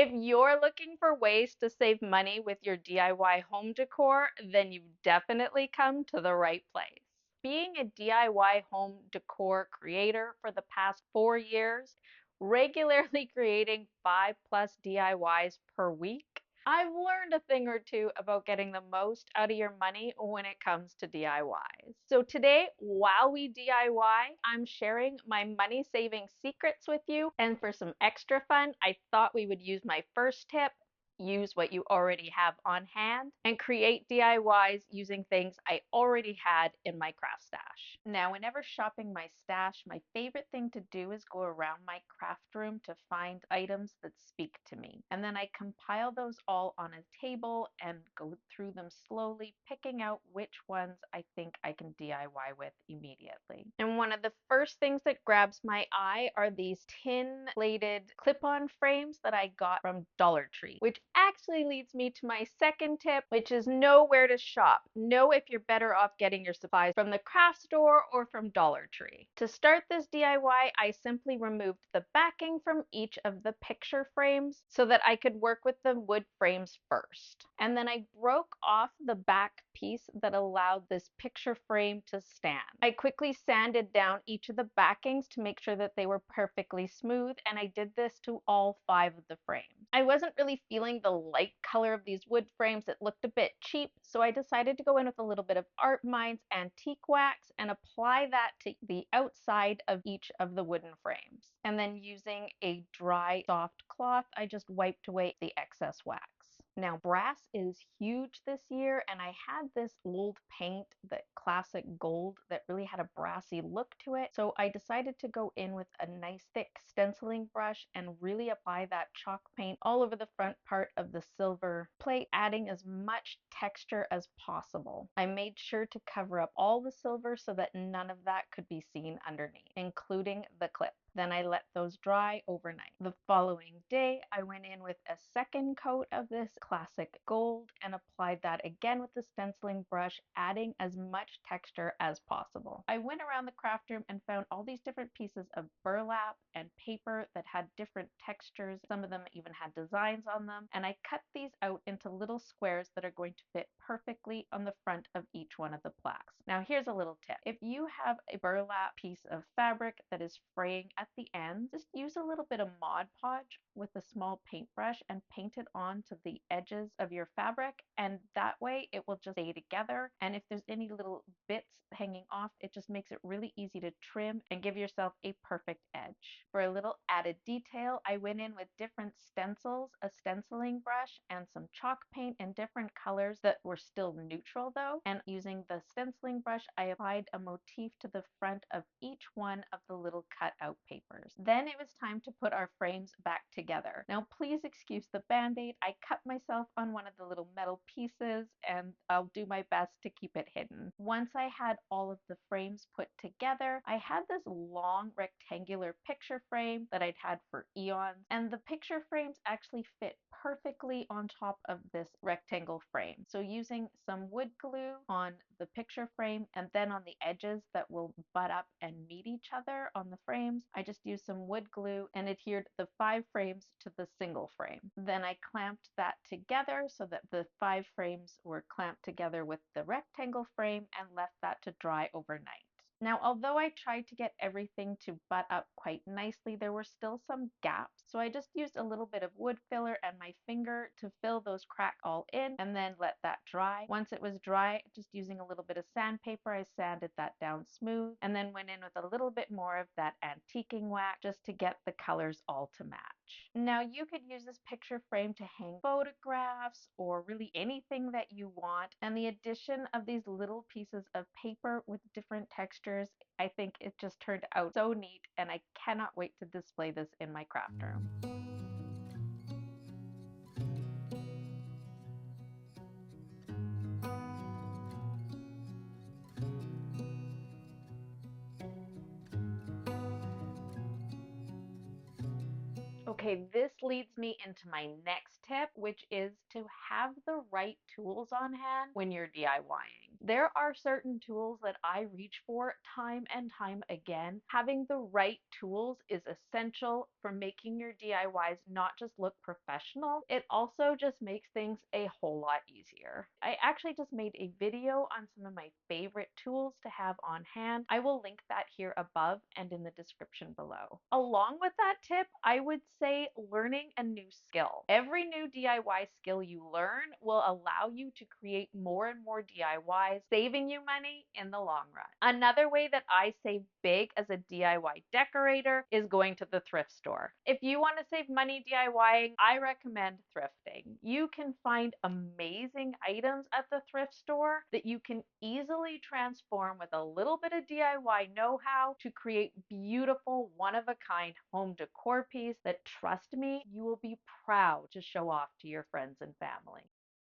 If you're looking for ways to save money with your DIY home decor, then you've definitely come to the right place. Being a DIY home decor creator for the past 4 years, regularly creating 5+ DIYs per week, I've learned a thing or two about getting the most out of your money when it comes to DIYs. So today, while we DIY, I'm sharing my money saving secrets with you. And for some extra fun, I thought we would use my first tip. Use what you already have on hand and create DIYs using things I already had in my craft stash. Now, whenever shopping my stash, my favorite thing to do is go around my craft room to find items that speak to me. And then I compile those all on a table and go through them slowly, picking out which ones I think I can DIY with immediately. And one of the first things that grabs my eye are these tin plated clip-on frames that I got from Dollar Tree, which actually leads me to my second tip, which is know where to shop. Know if you're better off getting your supplies from the craft store or from Dollar Tree. To start this DIY, I simply removed the backing from each of the picture frames so that I could work with the wood frames first. And then I broke off the back piece that allowed this picture frame to stand. I quickly sanded down each of the backings to make sure that they were perfectly smooth, and I did this to all 5 of the frames. I wasn't really feeling the light color of these wood frames. It looked a bit cheap, so I decided to go in with a little bit of Art Minds antique wax and apply that to the outside of each of the wooden frames. And then using a dry, soft cloth, I just wiped away the excess wax. Now, brass is huge this year, and I had this old paint, that classic gold, that really had a brassy look to it. So I decided to go in with a nice thick stenciling brush and really apply that chalk paint all over the front part of the silver plate, adding as much texture as possible. I made sure to cover up all the silver so that none of that could be seen underneath, including the clip. Then I let those dry overnight. The following day, I went in with a second coat of this classic gold and applied that again with the stenciling brush, adding as much texture as possible. I went around the craft room and found all these different pieces of burlap and paper that had different textures. Some of them even had designs on them, and I cut these out into little squares that are going to fit perfectly on the front of each one of the plaques. Now, here's a little tip. If you have a burlap piece of fabric that is fraying at the end, just use a little bit of Mod Podge with a small paintbrush and paint it onto the edges of your fabric, and that way it will just stay together. And if there's any little bits hanging off, it just makes it really easy to trim and give yourself a perfect edge. For a little added detail, I went in with different stencils, a stenciling brush, and some chalk paint in different colors that were still neutral though, and using the stenciling brush, I applied a motif to the front of each one of the little cutout papers. Then it was time to put our frames back together. Now, please excuse the band-aid. I cut myself on one of the little metal pieces, and I'll do my best to keep it hidden. Once I had all of the frames put together, I had this long rectangular picture frame that I'd had for eons, and the picture frames actually fit perfectly on top of this rectangle frame. So using some wood glue on the picture frame and then on the edges that will butt up and meet each other on the frames, I just used some wood glue and adhered the 5 frames to the single frame. Then I clamped that together so that the 5 frames were clamped together with the rectangle frame and left that to dry overnight. Now, although I tried to get everything to butt up quite nicely, there were still some gaps. So I just used a little bit of wood filler and my finger to fill those cracks all in and then let that dry. Once it was dry, just using a little bit of sandpaper, I sanded that down smooth and then went in with a little bit more of that antiquing wax just to get the colors all to match. Now, you could use this picture frame to hang photographs or really anything that you want. And the addition of these little pieces of paper with different textures, I think it just turned out so neat, and I cannot wait to display this in my craft room. Okay, this leads me into my next tip, which is to have the right tools on hand when you're DIYing. There are certain tools that I reach for time and time again. Having the right tools is essential for making your DIYs not just look professional, it also just makes things a whole lot easier. I actually just made a video on some of my favorite tools to have on hand. I will link that here above and in the description below. Along with that tip, I would say learning a new skill. Every new DIY skill you learn will allow you to create more and more DIYs, saving you money in the long run. Another way that I save big as a DIY decorator is going to the thrift store. If you want to save money DIYing, I recommend thrifting. You can find amazing items at the thrift store that you can easily transform with a little bit of DIY know-how to create beautiful, one-of-a-kind home decor piece that, trust me, you will be proud to show off to your friends and family.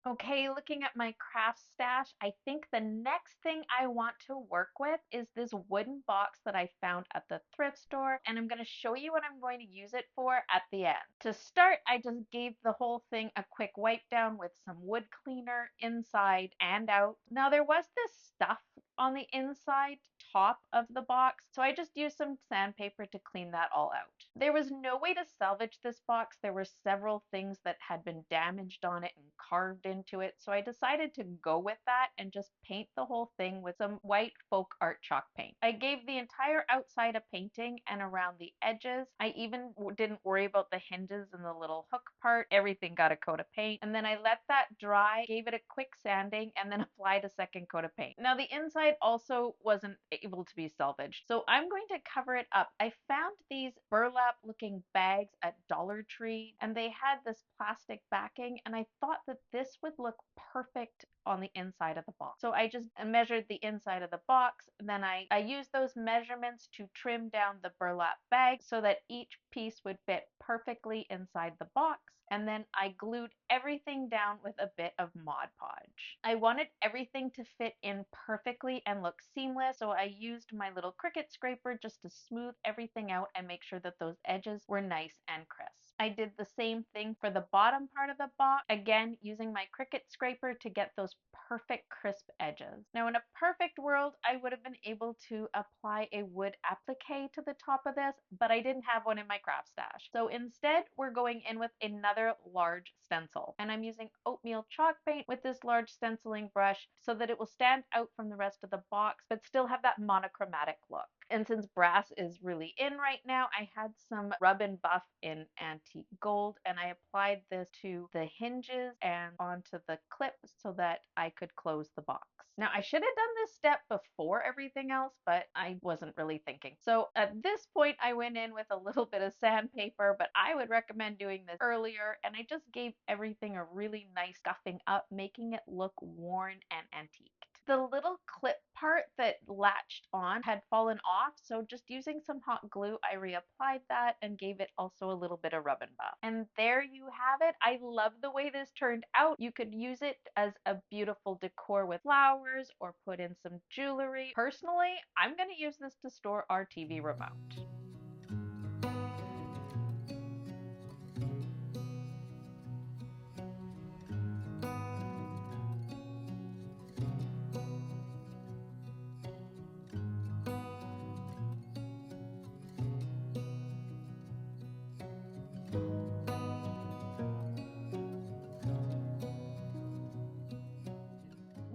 Okay, looking at my craft stash, I think the next thing I want to work with is this wooden box that I found at the thrift store, and I'm going to show you what I'm going to use it for at the end. To start, I just gave the whole thing a quick wipe down with some wood cleaner inside and out. Now there was this stuff on the inside top of the box, so I just used some sandpaper to clean that all out. There was no way to salvage this box. There were several things that had been damaged on it and carved into it, so I decided to go with that and just paint the whole thing with some white folk art chalk paint. I gave the entire outside a painting and around the edges. I even didn't worry about the hinges and the little hook part. Everything got a coat of paint, and then I let that dry, gave it a quick sanding, and then applied a second coat of paint. Now the inside also wasn't able to be salvaged, so I'm going to cover it up. I found these burlap looking bags at Dollar Tree, and they had this plastic backing, and I thought that this would look perfect on the inside of the box. So I just measured the inside of the box, and then I used those measurements to trim down the burlap bag so that each piece would fit perfectly inside the box. And then I glued everything down with a bit of Mod Podge. I wanted everything to fit in perfectly and look seamless, so I used my little Cricut scraper just to smooth everything out and make sure that those edges were nice and crisp. I did the same thing for the bottom part of the box, again using my Cricut scraper to get those perfect crisp edges. Now in a perfect world, I would have been able to apply a wood applique to the top of this, but I didn't have one in my craft stash. So instead, we're going in with another large stencil, and I'm using oatmeal chalk paint with this large stenciling brush so that it will stand out from the rest of the box but still have that monochromatic look. And since brass is really in right now, I had some rub and buff in antique gold, and I applied this to the hinges and onto the clips so that I could close the box. Now I should have done this step before everything else, but I wasn't really thinking. So at this point I went in with a little bit of sandpaper, but I would recommend doing this earlier, and I just gave everything a really nice scuffing up, making it look worn and antiqued. The little clip part that latched on had fallen off, so just using some hot glue, I reapplied that and gave it also a little bit of rub and buff. And there you have it. I love the way this turned out. You could use it as a beautiful decor with flowers or put in some jewelry. Personally, I'm going to use this to store our TV remote.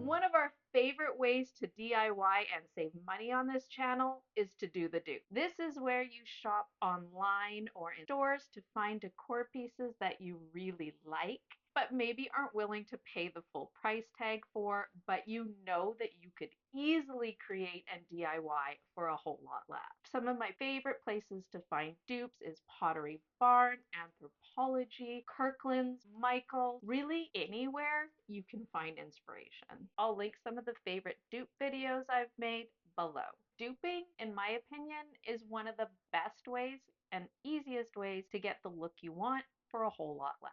One of our favorite ways to DIY and save money on this channel is to do the dupe. This is where you shop online or in stores to find decor pieces that you really like, but maybe aren't willing to pay the full price tag for, but you know that you could easily create and DIY for a whole lot less. Some of my favorite places to find dupes is Pottery Barn, Anthropologie, Kirkland's, Michael's, really anywhere you can find inspiration. I'll link some of the favorite dupe videos I've made below. Duping, in my opinion, is one of the best ways and easiest ways to get the look you want for a whole lot less.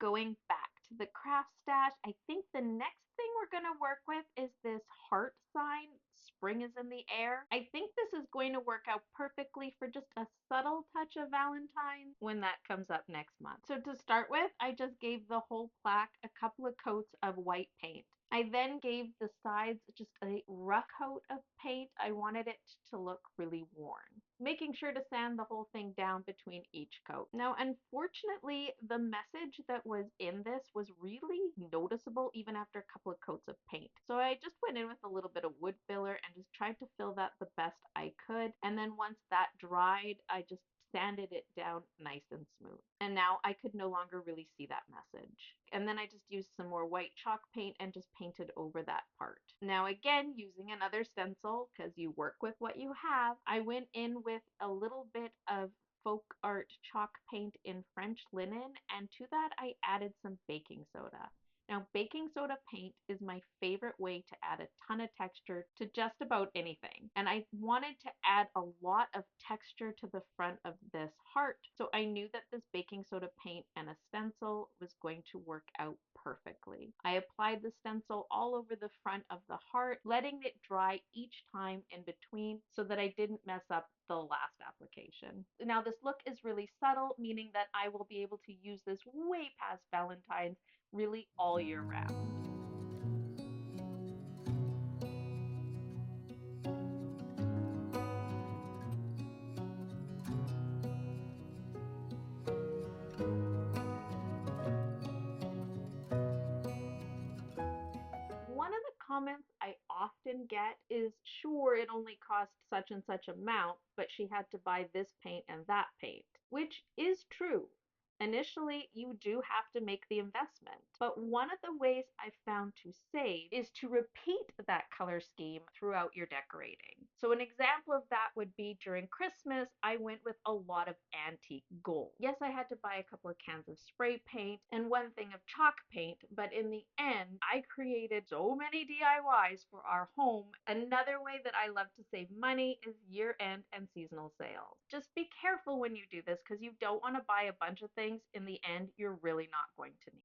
Going back to the craft stash, I think the next thing we're going to work with is this heart sign. Spring is in the air. I think this is going to work out perfectly for just a subtle touch of Valentine's when that comes up next month. So to start with, I just gave the whole plaque a couple of coats of white paint. I then gave the sides just a rough coat of paint. I wanted it to look really worn, making sure to sand the whole thing down between each coat. Now, unfortunately, the message that was in this was really noticeable even after a couple of coats of paint. So I just went in with a little bit of wood filler and just tried to fill that the best I could. And then once that dried, I just sanded it down nice and smooth. And now I could no longer really see that message. And then I just used some more white chalk paint and just painted over that part. Now again, using another stencil, because you work with what you have, I went in with a little bit of folk art chalk paint in French linen, and to that I added some baking soda. Now, baking soda paint is my favorite way to add a ton of texture to just about anything. And I wanted to add a lot of texture to the front of this heart, so I knew that this baking soda paint and a stencil was going to work out perfectly. I applied the stencil all over the front of the heart, letting it dry each time in between so that I didn't mess up the last application. Now, this look is really subtle, meaning that I will be able to use this way past Valentine's, really all year round. One of the comments I often get is, sure, it only cost such and such amount, but she had to buy this paint and that paint, which is true. Initially, you do have to make the investment, but one of the ways I've found to save is to repeat that color scheme throughout your decorating. So an example of that would be during Christmas, I went with a lot of antique gold. Yes, I had to buy a couple of cans of spray paint and one thing of chalk paint, but in the end, I created so many DIYs for our home. Another way that I love to save money is year-end and seasonal sales. Just be careful when you do this because you don't want to buy a bunch of things in the end you're really not going to need.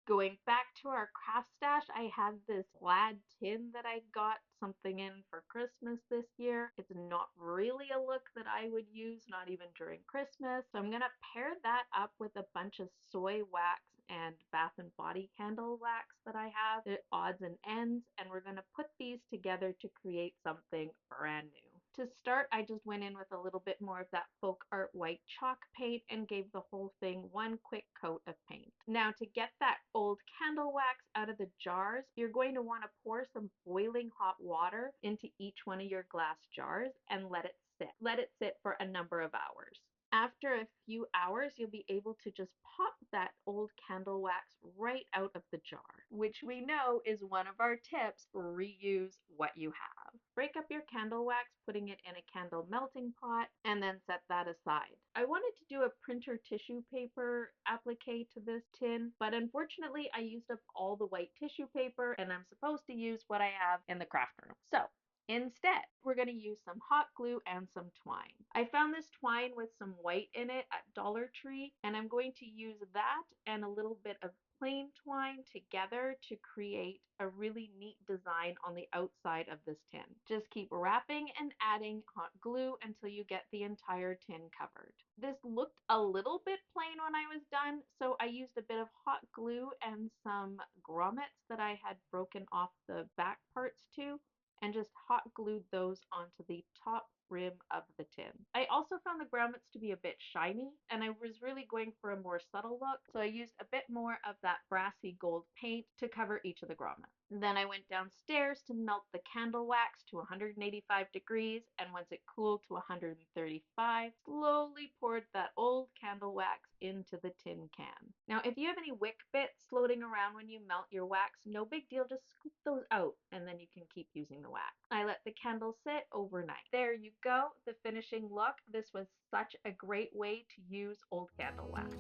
Going back to our craft stash, I have this plaid tin that I got something in for Christmas this year. It's not really a look that I would use, not even during Christmas. So I'm gonna pair that up with a bunch of soy wax and Bath and Body candle wax that I have, the odds and ends, and we're gonna put these together to create something brand new. To start, I just went in with a little bit more of that folk art white chalk paint and gave the whole thing one quick coat of paint. Now, to get that old candle wax out of the jars, you're going to want to pour some boiling hot water into each one of your glass jars and let it sit. Let it sit for a number of hours. After a few hours, you'll be able to just pop that old candle wax right out of the jar, which we know is one of our tips: reuse what you have. Break up your candle wax, putting it in a candle melting pot, and then set that aside. I wanted to do a printer tissue paper applique to this tin, but unfortunately I used up all the white tissue paper and I'm supposed to use what I have in the craft room. So instead, we're going to use some hot glue and some twine. I found this twine with some white in it at Dollar Tree, and I'm going to use that and a little bit of plain twine together to create a really neat design on the outside of this tin. Just keep wrapping and adding hot glue until you get the entire tin covered. This looked a little bit plain when I was done, so I used a bit of hot glue and some grommets that I had broken off the back parts to, and just hot glued those onto the top rim of the tin. I also found the grommets to be a bit shiny, and I was really going for a more subtle look, so I used a bit more of that brassy gold paint to cover each of the grommets. Then I went downstairs to melt the candle wax to 185 degrees, and once it cooled to 135, slowly poured that old candle wax into the tin can. Now, if you have any wick bits floating around when you melt your wax, no big deal, just scoop those out and then you can keep using the wax. I let the candle sit overnight. There you go, the finishing look. This was such a great way to use old candle wax.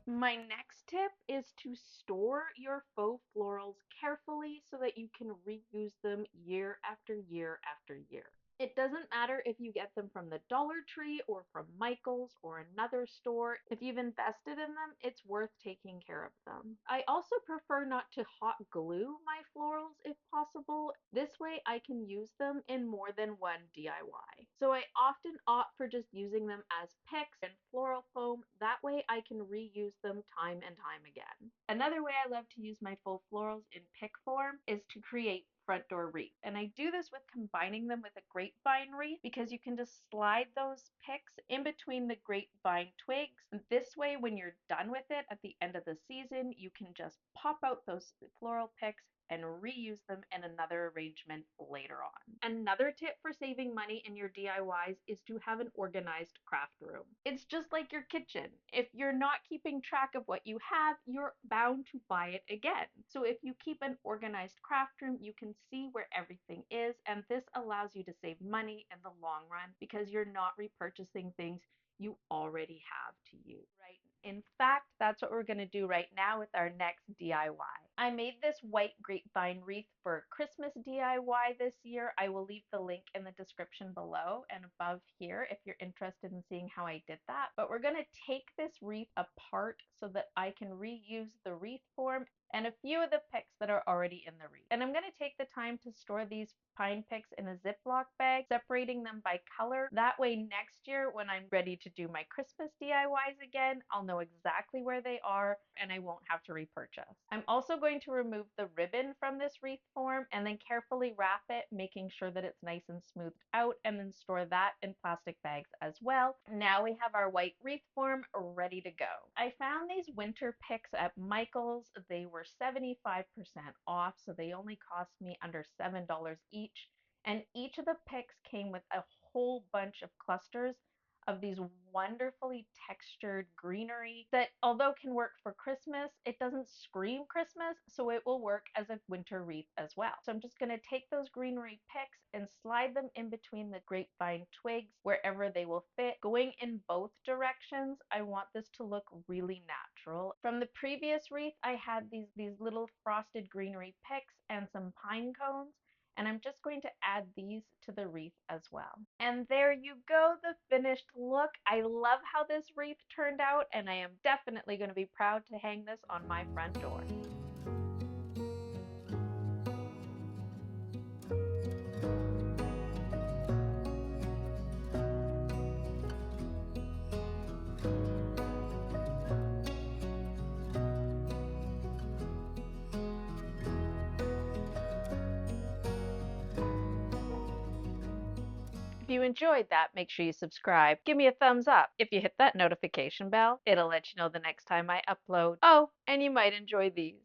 My next tip is to store your faux florals carefully so that you can reuse them year after year after year. It doesn't matter if you get them from the Dollar Tree or from Michael's or another store. If you've invested in them, it's worth taking care of them. I also prefer not to hot glue my florals if possible. This way I can use them in more than one DIY. So I often opt for just using them as picks and floral foam. That way I can reuse them time and time again. Another way I love to use my full florals in pick form is to create front door wreath. And I do this with combining them with a grapevine wreath because you can just slide those picks in between the grapevine twigs. This way, when you're done with it at the end of the season, you can just pop out those floral picks and reuse them in another arrangement later on. Another tip for saving money in your DIYs is to have an organized craft room. It's just like your kitchen. If you're not keeping track of what you have, you're bound to buy it again. So if you keep an organized craft room, you can see where everything is, and this allows you to save money in the long run because you're not repurchasing things you already have to use. Right. In fact, that's what we're going to do right now with our next DIY. I made this white grapevine wreath for Christmas DIY this year. I will leave the link in the description below and above here if you're interested in seeing how I did that. But we're going to take this wreath apart so that I can reuse the wreath form and a few of the picks that are already in the wreath. And I'm going to take the time to store these pine picks in a Ziploc bag, separating them by color. That way next year when I'm ready to do my Christmas DIYs again, I'll know exactly where they are and I won't have to repurchase. I'm also going to remove the ribbon from this wreath form and then carefully wrap it, making sure that it's nice and smoothed out, and then store that in plastic bags as well. Now we have our white wreath form ready to go. I found these winter picks at Michael's. They were 75% off, so they only cost me under $7 each. And each of the picks came with a whole bunch of clusters of these wonderfully textured greenery that, although can work for Christmas, it doesn't scream Christmas, so it will work as a winter wreath as well. So I'm just going to take those greenery picks and slide them in between the grapevine twigs wherever they will fit, going in both directions. I want this to look really natural. From the previous wreath, I had these little frosted greenery picks and some pine cones, and I'm just going to add these to the wreath as well. And there you go, the finished look. I love how this wreath turned out, and I am definitely going to be proud to hang this on my front door. If you enjoyed that, make sure you subscribe. Give me a thumbs up. If you hit that notification bell, it'll let you know the next time I upload. Oh, and you might enjoy these.